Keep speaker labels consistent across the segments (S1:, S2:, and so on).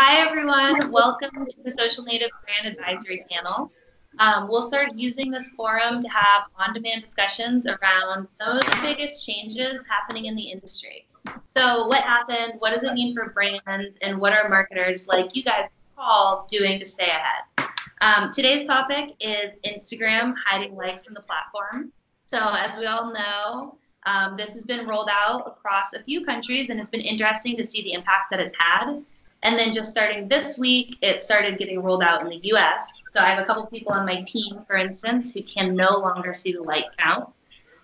S1: Hi, everyone. Welcome to the Social Native Brand Advisory Panel. We'll start using this forum to have on-demand discussions around some of the biggest changes happening in the industry. So what happened, what does it mean for brands, and what are marketers like you guys all doing to stay ahead? Today's topic is Instagram hiding likes in the platform. So as we all know, this has been rolled out across a few countries, and it's been interesting to see the impact that it's had. And then just starting this week, it started getting rolled out in the US. So I have a couple people on my team, for instance, who can no longer see the like count.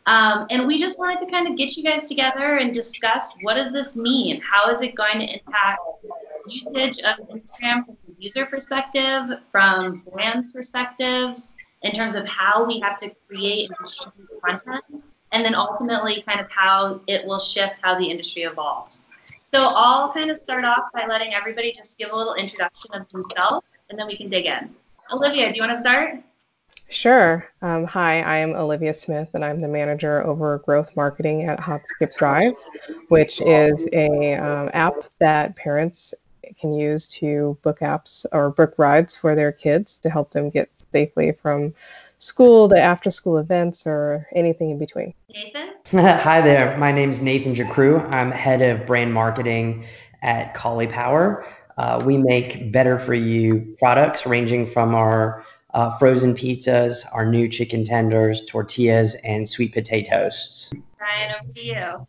S1: And we just wanted to kind of get you guys together and discuss, what does this mean? How is it going to impact usage of Instagram from the user perspective, from brands' perspectives, in terms of how we have to create and distribute content, and then ultimately kind of how it will shift how the industry evolves. So I'll kind of start off by letting everybody just give a little introduction of themselves, and then we can dig in. Olivia, do you want to start?
S2: Sure. Hi, I am Olivia Smith, and I'm the manager over growth marketing at Hop Skip Drive, which is a app that parents can use to book apps or book rides for their kids to help them get safely from school to after-school events or anything in between.
S1: Nathan?
S3: Hi there. My name is Nathan Jacrew. I'm head of brand marketing at Collie Power. We make better for you products ranging from our frozen pizzas, our new chicken tenders, tortillas, and sweet potato toasts.
S1: Ryan, over to you.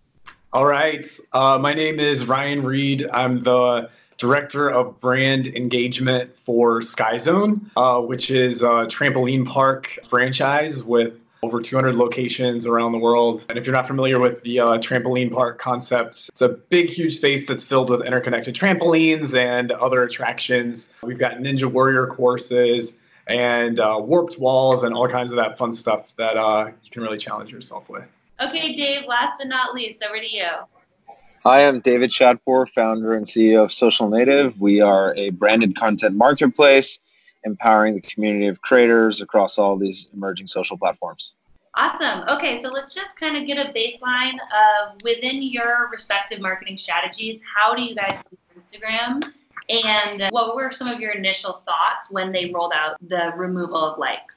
S4: All right. My name is Ryan Reed. I'm the Director of Brand Engagement for SkyZone, which is a trampoline park franchise with over 200 locations around the world. And if you're not familiar with the trampoline park concept, it's a big, huge space that's filled with interconnected trampolines and other attractions. We've got Ninja Warrior courses and warped walls and all kinds of that fun stuff that you can really challenge yourself with.
S1: Okay, Dave, last but not least, over to you.
S5: Hi, I'm David Shadpour, founder and CEO of Social Native. We are a branded content marketplace empowering the community of creators across all these emerging social platforms.
S1: Awesome. Okay, so let's just kind of get a baseline of, within your respective marketing strategies, how do you guys use Instagram? And what were some of your initial thoughts when they rolled out the removal of likes?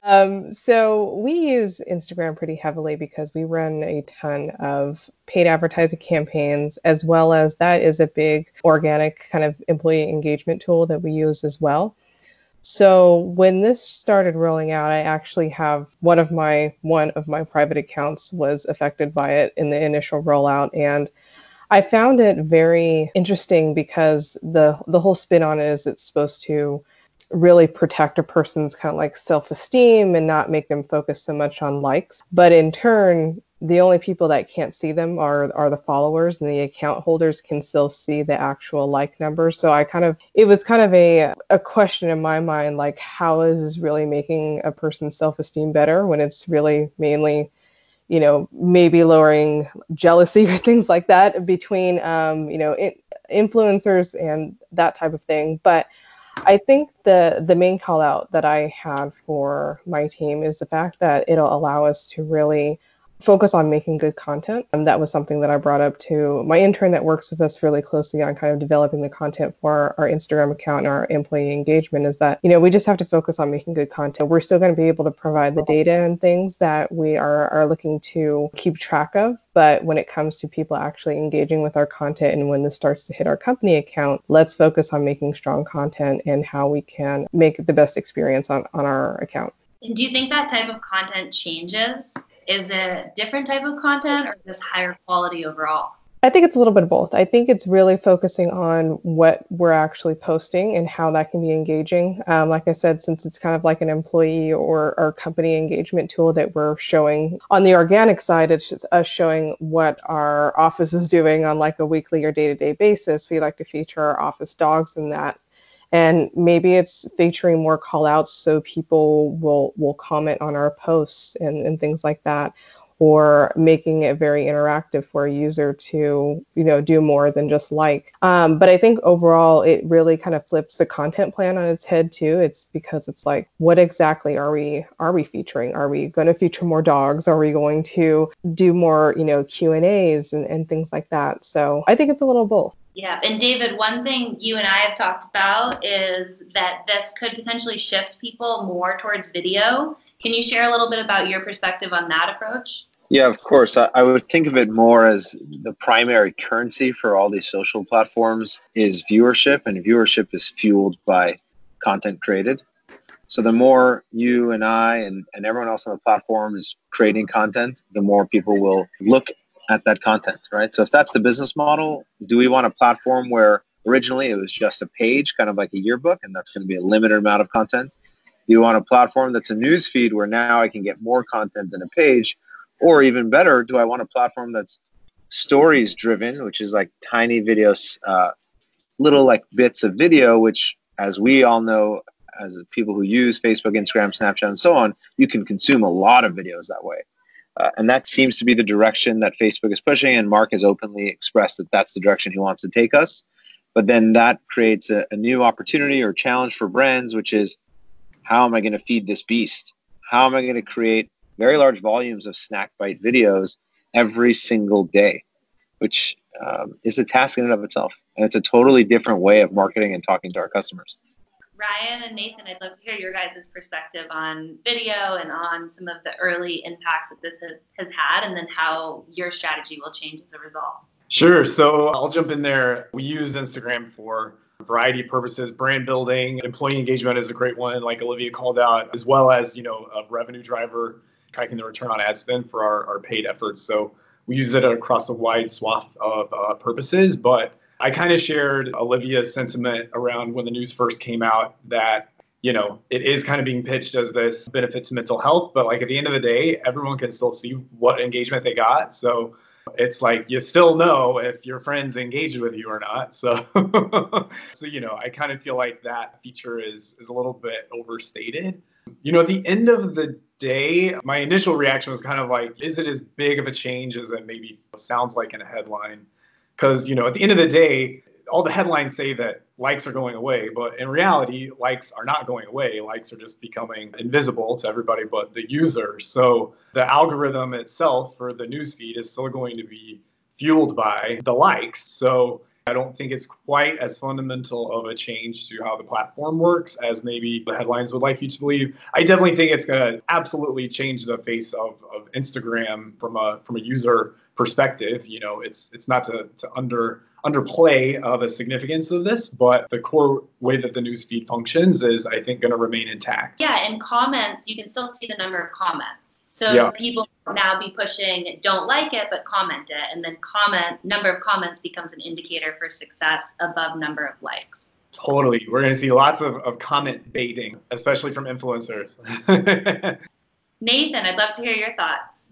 S2: So we use Instagram pretty heavily because we run a ton of paid advertising campaigns, as well as that is a big organic kind of employee engagement tool that we use as well. So when this started rolling out, I actually have one of my private accounts was affected by it in the initial rollout, and I found it very interesting because the whole spin on it is it's supposed to really protect a person's kind of like self-esteem and not make them focus so much on likes. But in turn, the only people that can't see them are the followers, and the account holders can still see the actual like numbers. So it was kind of a question in my mind, like, how is this really making a person's self-esteem better when it's really mainly, maybe lowering jealousy or things like that between, influencers and that type of thing. But I think the main call out that I had for my team is the fact that it'll allow us to really focus on making good content. And that was something that I brought up to my intern that works with us really closely on kind of developing the content for our Instagram account and our employee engagement, is that, we just have to focus on making good content. We're still going to be able to provide the data and things that we are looking to keep track of. But when it comes to people actually engaging with our content, and when this starts to hit our company account, let's focus on making strong content and how we can make the best experience on our account.
S1: And do you think that type of content changes? Is it a different type of content or just higher quality overall?
S2: I think it's a little bit of both. I think it's really focusing on what we're actually posting and how that can be engaging. Like I said, since it's kind of like an employee or company engagement tool that we're showing on the organic side, it's just us showing what our office is doing on like a weekly or day-to-day basis. We like to feature our office dogs in that. And maybe it's featuring more call outs so people will comment on our posts and things like that, or making it very interactive for a user to, do more than just like. But I think overall, it really kind of flips the content plan on its head too. It's because it's like, what exactly are we featuring? Are we going to feature more dogs? Are we going to do more, Q&As and things like that? So I think it's a little both.
S1: Yeah, and David, one thing you and I have talked about is that this could potentially shift people more towards video. Can you share a little bit about your perspective on that approach?
S5: Yeah, of course. I would think of it more as the primary currency for all these social platforms is viewership, and viewership is fueled by content created. So the more you and I and everyone else on the platform is creating content, the more people will look at that content, right? So if that's the business model, do we want a platform where originally it was just a page, kind of like a yearbook, and that's going to be a limited amount of content? Do you want a platform that's a news feed where now I can get more content than a page? Or even better, do I want a platform that's stories driven, which is like tiny videos, little like bits of video, which as we all know, as people who use Facebook, Instagram, Snapchat, and so on, you can consume a lot of videos that way. And that seems to be the direction that Facebook is pushing, and Mark has openly expressed that that's the direction he wants to take us. But then that creates a new opportunity or challenge for brands, which is, how am I going to feed this beast? How am I going to create very large volumes of snack bite videos every single day, which is a task in and of itself. And it's a totally different way of marketing and talking to our customers.
S1: Ryan and Nathan, I'd love to hear your guys' perspective on video and on some of the early impacts that this has had, and then how your strategy will change as a result.
S4: Sure. So I'll jump in there. We use Instagram for a variety of purposes. Brand building, employee engagement is a great one, like Olivia called out, as well as, a revenue driver, tracking the return on ad spend for our paid efforts. So we use it across a wide swath of purposes. But I kind of shared Olivia's sentiment around when the news first came out that, it is kind of being pitched as this benefit to mental health. But like at the end of the day, everyone can still see what engagement they got. So it's like you still know if your friends engaged with you or not. So, I kind of feel like that feature is a little bit overstated. At the end of the day, my initial reaction was kind of like, is it as big of a change as it maybe sounds like in a headline? Because, at the end of the day, all the headlines say that likes are going away, but in reality, likes are not going away. Likes are just becoming invisible to everybody but the user. So the algorithm itself for the newsfeed is still going to be fueled by the likes. So I don't think it's quite as fundamental of a change to how the platform works as maybe the headlines would like you to believe. I definitely think it's going to absolutely change the face of Instagram from a user perspective. It's not to underplay the significance of this, but the core way that the newsfeed functions is, I think, going to remain intact.
S1: Yeah, in comments, you can still see the number of comments. So people now be pushing don't like it, but comment it. And then number of comments becomes an indicator for success above number of likes.
S4: Totally. We're going to see lots of comment baiting, especially from influencers.
S1: Nathan, I'd love to hear your thoughts.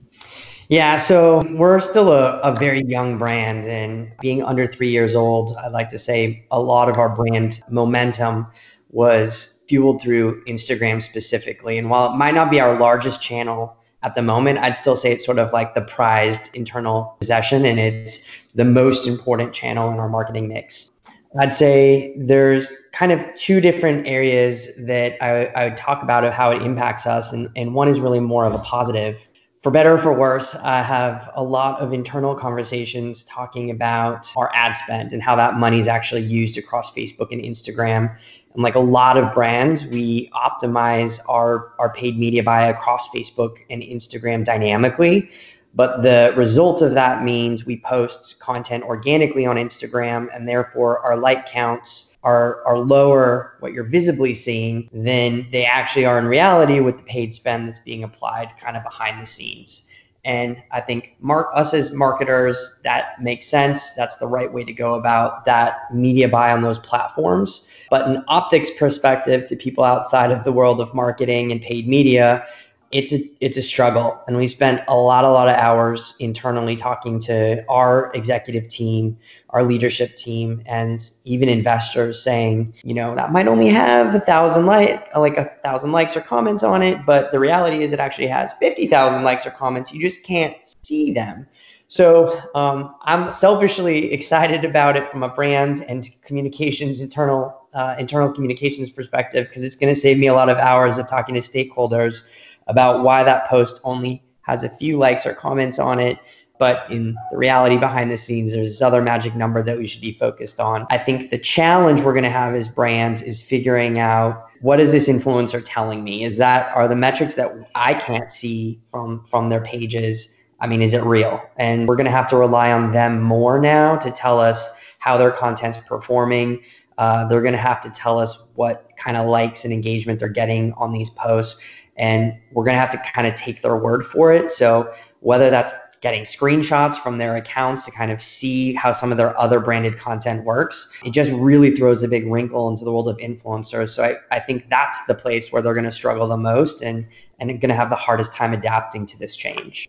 S3: Yeah, so we're still a very young brand, and being under 3 years old, I'd like to say a lot of our brand momentum was fueled through Instagram specifically. And while it might not be our largest channel at the moment, I'd still say it's sort of like the prized internal possession, and it's the most important channel in our marketing mix. I'd say there's kind of two different areas that I would talk about of how it impacts us, and one is really more of a positive. For better or for worse, I have a lot of internal conversations talking about our ad spend and how that money is actually used across Facebook and Instagram. And like a lot of brands, we optimize our paid media buy across Facebook and Instagram dynamically. But the result of that means we post content organically on Instagram, and therefore our like counts are lower, what you're visibly seeing, than they actually are in reality with the paid spend that's being applied kind of behind the scenes. And I think us as marketers, that makes sense. That's the right way to go about that media buy on those platforms. But an optics perspective to people outside of the world of marketing and paid media, it's a struggle. And we spent a lot of hours internally talking to our executive team, our leadership team, and even investors saying, that might only have 1,000 likes or comments on it, but the reality is it actually has 50,000 likes or comments. You just can't see them. So I'm selfishly excited about it from a brand and internal communications perspective, because it's going to save me a lot of hours of talking to stakeholders about why that post only has a few likes or comments on it, But in the reality behind the scenes, there's this other magic number that we should be focused on. I think the challenge we're going to have as brands is figuring out, what is this influencer telling me? Are the metrics that I can't see from their pages? I mean, is it real? And we're going to have to rely on them more now to tell us how their content's performing. They're going to have to tell us what kind of likes and engagement they're getting on these posts. And we're going to have to kind of take their word for it. So whether that's getting screenshots from their accounts to kind of see how some of their other branded content works, it just really throws a big wrinkle into the world of influencers. So I think that's the place where they're going to struggle the most and going to have the hardest time adapting to this change.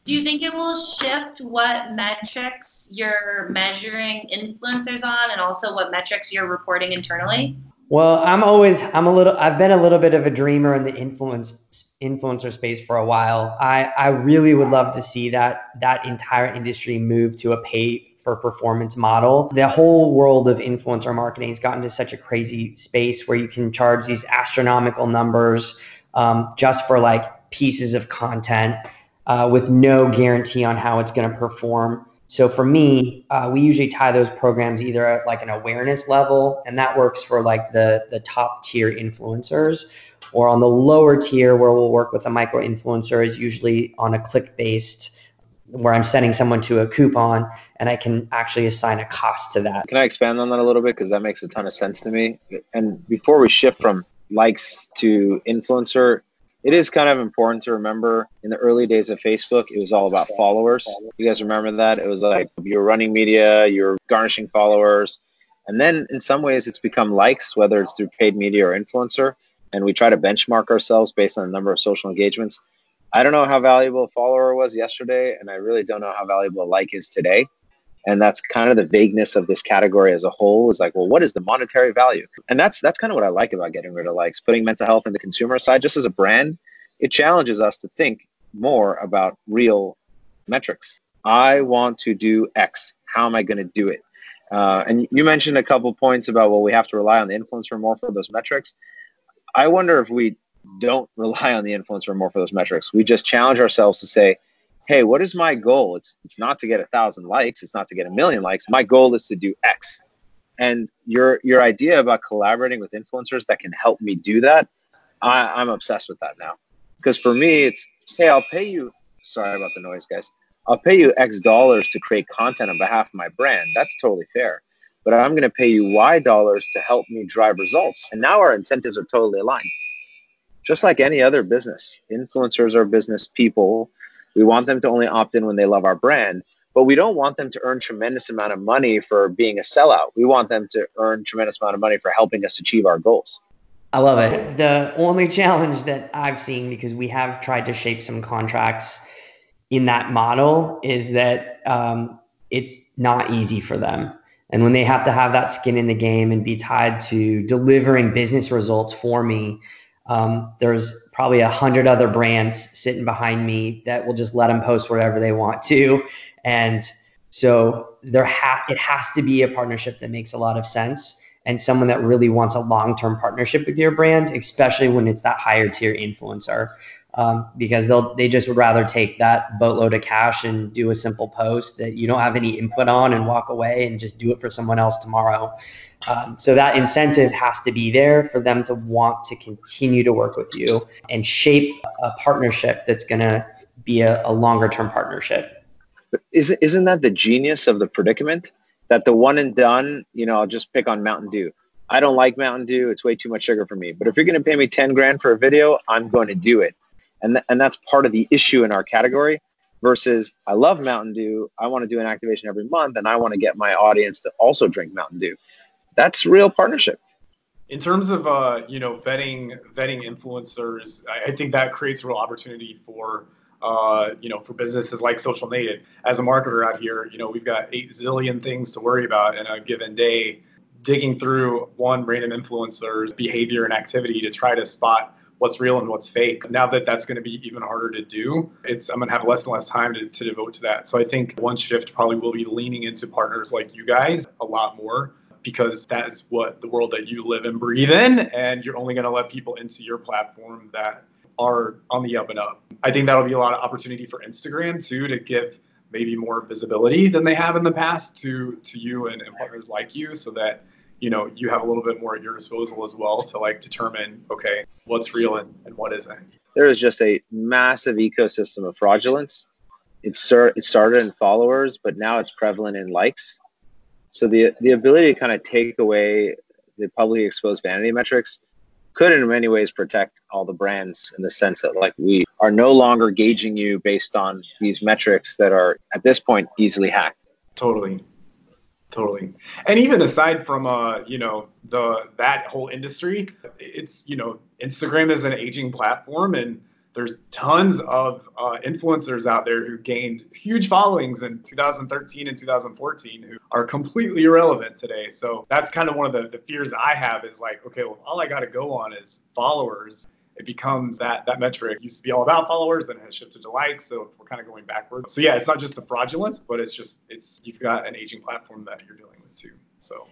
S1: Do you think it will shift what metrics you're measuring influencers on, and also what metrics you're reporting internally?
S3: Well, I've been a little bit of a dreamer in the influencer space for a while. I really would love to see that entire industry move to a pay for performance model. The whole world of influencer marketing has gotten to such a crazy space where you can charge these astronomical numbers just for like pieces of content with no guarantee on how it's going to perform. So for me, we usually tie those programs either at like an awareness level, and that works for like the top tier influencers, or on the lower tier where we'll work with a micro influencer is usually on a click based, where I'm sending someone to a coupon and I can actually assign a cost to that.
S5: Can I expand on that a little bit? Because that makes a ton of sense to me. And before we shift from likes to influencer, it is kind of important to remember in the early days of Facebook, it was all about followers. You guys remember that? It was like you're running media, you're garnishing followers. And then in some ways it's become likes, whether it's through paid media or influencer. And we try to benchmark ourselves based on the number of social engagements. I don't know how valuable a follower was yesterday, and I really don't know how valuable a like is today. And that's kind of the vagueness of this category as a whole, is like, well, what is the monetary value? And that's kind of what I like about getting rid of likes, putting mental health in the consumer side. Just as a brand, it challenges us to think more about real metrics. I want to do X. How am I going to do it? And you mentioned a couple points about, well, we have to rely on the influencer more for those metrics. I wonder if we don't rely on the influencer more for those metrics. We just challenge ourselves to say, hey, what is my goal? It's not to get 1,000 likes. It's not to get 1 million likes. My goal is to do X. And your idea about collaborating with influencers that can help me do that, I'm obsessed with that now. Because for me, it's, hey, I'll pay you. Sorry about the noise, guys. I'll pay you X dollars to create content on behalf of my brand. That's totally fair. But I'm going to pay you Y dollars to help me drive results. And now our incentives are totally aligned. Just like any other business, influencers are business people. We want them to only opt in when they love our brand, but we don't want them to earn tremendous amount of money for being a sellout. We want them to earn tremendous amount of money for helping us achieve our goals.
S3: I love it. The only challenge that I've seen, because we have tried to shape some contracts in that model, is that it's not easy for them. And when they have to have that skin in the game and be tied to delivering business results for me, there's probably 100 other brands sitting behind me that will just let them post whatever they want to. And so it has to be a partnership that makes a lot of sense, and someone that really wants a long-term partnership with your brand, especially when it's that higher tier influencer, because they just would rather take that boatload of cash and do a simple post that you don't have any input on and walk away and just do it for someone else tomorrow. So that incentive has to be there for them to want to continue to work with you and shape a partnership that's going to be a longer term partnership.
S5: But isn't that the genius of the predicament? That the one and done, I'll just pick on Mountain Dew. I don't like Mountain Dew. It's way too much sugar for me. But if you're going to pay me 10 grand for a video, I'm going to do it. And that's part of the issue in our category, versus I love Mountain Dew. I want to do an activation every month, and I want to get my audience to also drink Mountain Dew. That's real partnership.
S4: In terms of vetting influencers, I think that creates real opportunity for for businesses like Social Native. As a marketer out here, we've got 8 zillion things to worry about in a given day. Digging through one random influencer's behavior and activity to try to spot what's real and what's fake. Now that's going to be even harder to do. I'm going to have less and less time to devote to that. So I think one shift probably will be leaning into partners like you guys a lot more, because that is what the world that you live and breathe in, and you're only going to let people into your platform that are on the up and up. I think that'll be a lot of opportunity for Instagram too, to give maybe more visibility than they have in the past to you and partners like you, so that you have a little bit more at your disposal as well to like determine, okay, what's real and what isn't.
S5: There is just a massive ecosystem of fraudulence. It started in followers, but now it's prevalent in likes. So the ability to kind of take away the publicly exposed vanity metrics could in many ways protect all the brands, in the sense that like we are no longer gauging you based on these metrics that are at this point easily hacked.
S4: Totally. And even aside from that whole industry, it's Instagram is an aging platform, and there's tons of influencers out there who gained huge followings in 2013 and 2014 who are completely irrelevant today. So that's kind of one of the fears I have, is like, okay, well, all I got to go on is followers. It becomes that metric used to be all about followers, then it has shifted to likes. So we're kind of going backwards. So yeah, it's not just the fraudulence, but you've got an aging platform that you're dealing with too. So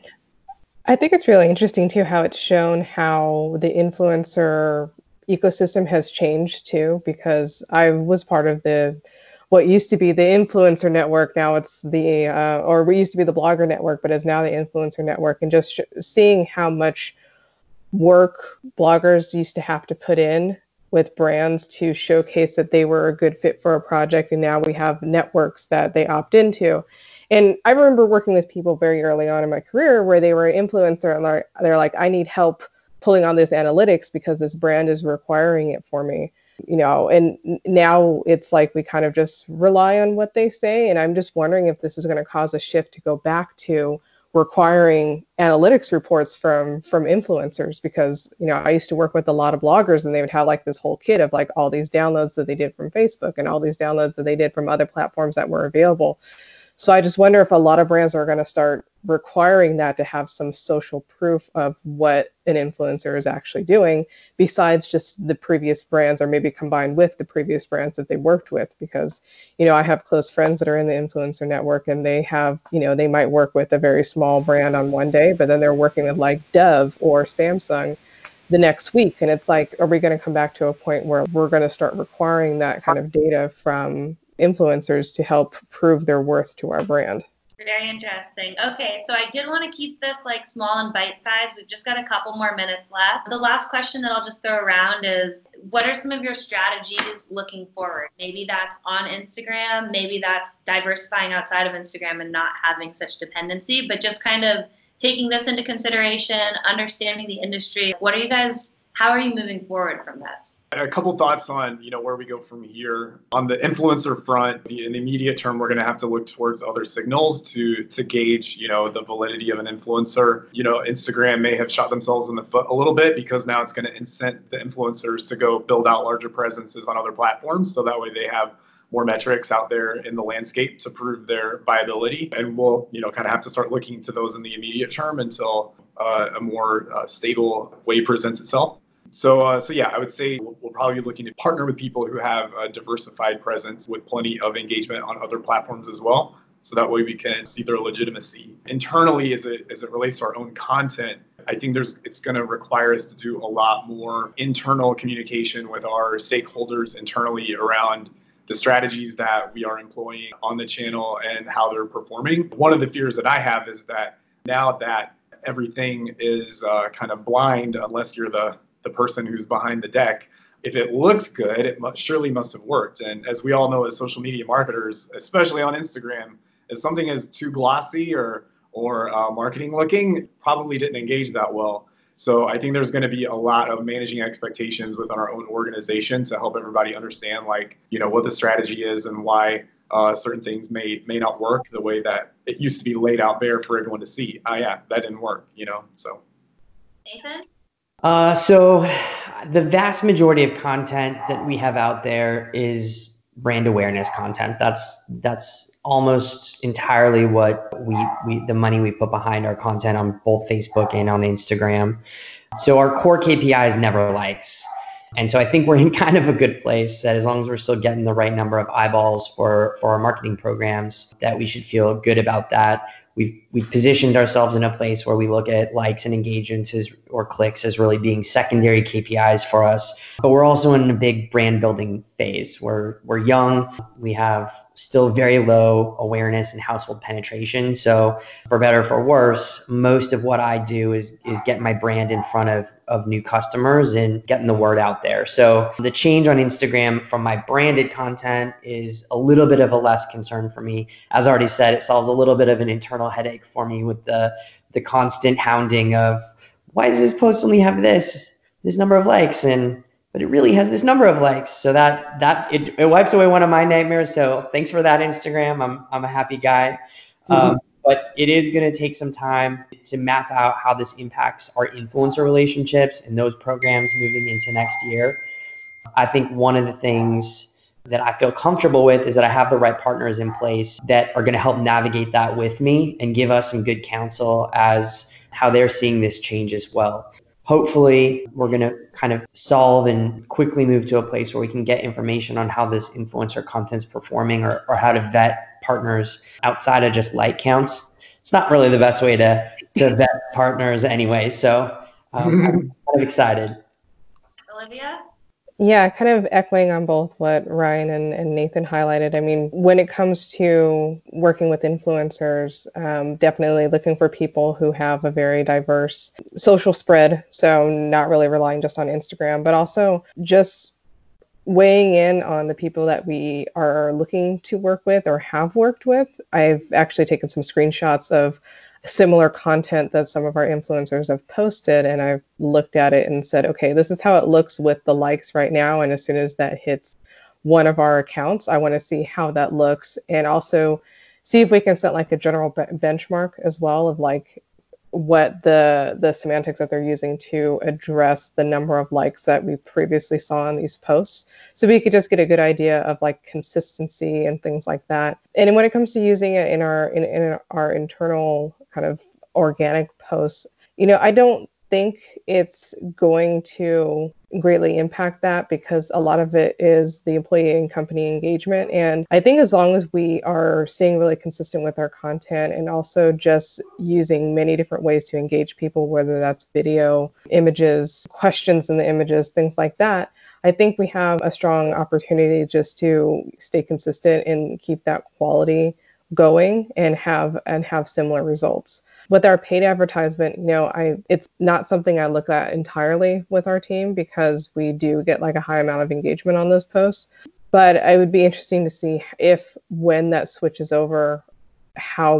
S2: I think it's really interesting too how it's shown how the influencer ecosystem has changed too, because I was part of what used to be the influencer network. Now it's or we used to be the blogger network, but is now the influencer network, and just seeing how much work bloggers used to have to put in with brands to showcase that they were a good fit for a project. And now we have networks that they opt into. And I remember working with people very early on in my career where they were an influencer and they're like, I need help pulling on this analytics because this brand is requiring it for me, and now it's like we kind of just rely on what they say. And I'm just wondering if this is going to cause a shift to go back to requiring analytics reports from influencers, because I used to work with a lot of bloggers, and they would have like this whole kit of like all these downloads that they did from Facebook and all these downloads that they did from other platforms that were available. So I just wonder if a lot of brands are going to start requiring that to have some social proof of what an influencer is actually doing, besides just the previous brands, or maybe combined with the previous brands that they worked with. Because, I have close friends that are in the influencer network, and they have, they might work with a very small brand on one day, but then they're working with like Dove or Samsung the next week. And it's like, are we going to come back to a point where we're going to start requiring that kind of data from influencers to help prove their worth to our brand?
S1: Very interesting. Okay, so I did want to keep this like small and bite-sized. We've just got a couple more minutes left. The last question that I'll just throw around is, what are some of your strategies looking forward? Maybe that's on Instagram, maybe that's diversifying outside of Instagram and not having such dependency, but just kind of taking this into consideration, understanding the industry. How are you moving forward from this?
S4: A couple thoughts on where we go from here. On the influencer front, in the immediate term, we're going to have to look towards other signals to gauge the validity of an influencer. Instagram may have shot themselves in the foot a little bit, because now it's going to incent the influencers to go build out larger presences on other platforms, so that way they have more metrics out there in the landscape to prove their viability. And we'll kind of have to start looking to those in the immediate term until a more stable way presents itself. So yeah, I would say we'll probably be looking to partner with people who have a diversified presence with plenty of engagement on other platforms as well. So that way we can see their legitimacy. Internally, as it relates to our own content, I think it's going to require us to do a lot more internal communication with our stakeholders internally around the strategies that we are employing on the channel and how they're performing. One of the fears that I have is that now that everything is kind of blind, unless you're the person who's behind the deck, if it looks good, it surely must have worked. And as we all know, as social media marketers, especially on Instagram, if something is too glossy or marketing looking, probably didn't engage that well. So I think there's going to be a lot of managing expectations within our own organization to help everybody understand what the strategy is and why certain things may not work the way that it used to be laid out there for everyone to see. Yeah, that didn't work, so.
S1: Nathan?
S3: So the vast majority of content that we have out there is brand awareness content. That's almost entirely what the money we put behind our content on both Facebook and on Instagram. So our core KPI is never likes. And so I think we're in kind of a good place that as long as we're still getting the right number of eyeballs for our marketing programs, that we should feel good about that. We've positioned ourselves in a place where we look at likes and engagements or clicks as really being secondary KPIs for us. But we're also in a big brand building phase. We're young. We have still very low awareness and household penetration. So for better or for worse, most of what I do is get my brand in front of new customers and getting the word out there. So the change on Instagram from my branded content is a little bit of a less concern for me. As I already said, it solves a little bit of an internal headache for me with the constant hounding of, why does this post only have this number of likes? But it really has this number of likes. So that it wipes away one of my nightmares. So thanks for that, Instagram. I'm a happy guy. But it is going to take some time to map out how this impacts our influencer relationships and those programs moving into next year. I think one of the things that I feel comfortable with is that I have the right partners in place that are going to help navigate that with me and give us some good counsel as how they're seeing this change as well. Hopefully, we're going to kind of solve and quickly move to a place where we can get information on how this influencer content's performing or how to vet partners outside of just like counts. It's not really the best way to vet partners anyway. So I'm kind of excited.
S1: Olivia?
S2: Yeah, kind of echoing on both what Ryan and Nathan highlighted. I mean, when it comes to working with influencers, definitely looking for people who have a very diverse social spread. So not really relying just on Instagram, but also just weighing in on the people that we are looking to work with or have worked with. I've actually taken some screenshots of similar content that some of our influencers have posted, and I've looked at it and said, okay, this is how it looks with the likes right now. And as soon as that hits one of our accounts, I want to see how that looks, and also see if we can set like a general benchmark as well of like what the semantics that they're using to address the number of likes that we previously saw on these posts. So we could just get a good idea of like consistency and things like that. And when it comes to using it in our internal kind of organic posts, you know, I don't think it's going to greatly impact that because a lot of it is the employee and company engagement. And I think as long as we are staying really consistent with our content and also just using many different ways to engage people, whether that's video, images, questions in the images, things like that, I think we have a strong opportunity just to stay consistent and keep that quality going and have similar results. With our paid advertisement, you know, it's not something I look at entirely with our team because we do get like a high amount of engagement on those posts. But it would be interesting to see if when that switches over, how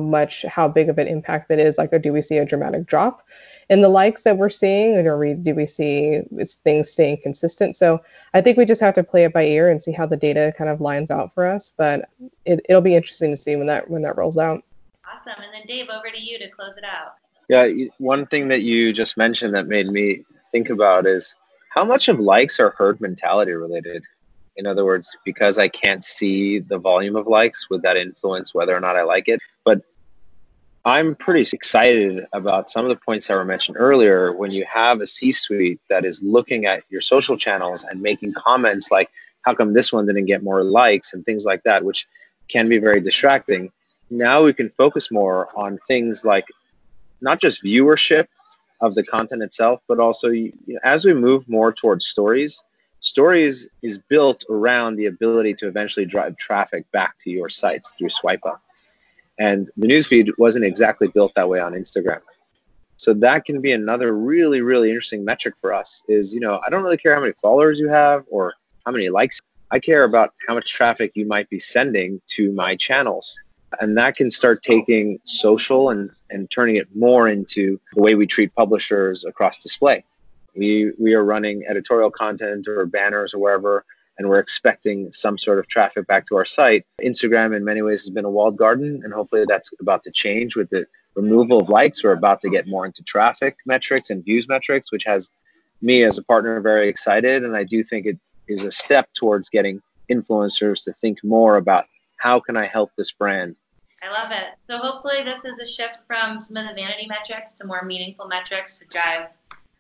S2: big of an impact that is. Like, or do we see a dramatic drop in the likes that we're seeing, or do we see things staying consistent? So I think we just have to play it by ear and see how the data kind of lines out for us. But it'll be interesting to see when that rolls out.
S1: Awesome. And then Dave, over to you to close it out.
S5: Yeah, one thing that you just mentioned that made me think about is how much of likes are herd mentality related. In other words, because I can't see the volume of likes, would that influence whether or not I like it? But I'm pretty excited about some of the points that were mentioned earlier. When you have a C-suite that is looking at your social channels and making comments like, how come this one didn't get more likes and things like that, which can be very distracting. Now we can focus more on things like not just viewership of the content itself, but also as we move more towards stories is built around the ability to eventually drive traffic back to your sites through swipe up. And the newsfeed wasn't exactly built that way on Instagram. So that can be another really, really interesting metric for us is, you know, I don't really care how many followers you have or how many likes. I care about how much traffic you might be sending to my channels. And that can start taking social and turning it more into the way we treat publishers across display. We are running editorial content or banners or wherever, and we're expecting some sort of traffic back to our site. Instagram in many ways has been a walled garden, and hopefully that's about to change with the removal of likes. We're about to get more into traffic metrics and views metrics, which has me as a partner very excited. And I do think it is a step towards getting influencers to think more about how can I help this brand.
S1: I love it. So hopefully this is a shift from some of the vanity metrics to more meaningful metrics to drive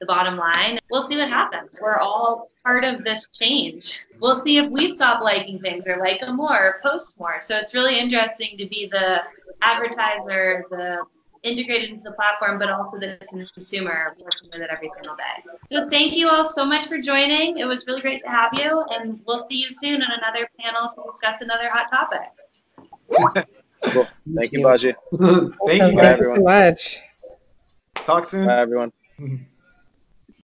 S1: the bottom line. We'll see what happens. We're all part of this change. We'll see if we stop liking things or like them more or post more. So it's really interesting to be the advertiser, the integrated into the platform, but also the consumer working with it every single day. So thank you all so much for joining. It was really great to have you, and we'll see you soon on another panel to discuss another hot topic.
S5: Cool. Thank you, Baji.
S4: Thank you,
S2: Thank
S4: guys.
S2: you so much.
S4: Talk soon.
S5: Bye, everyone.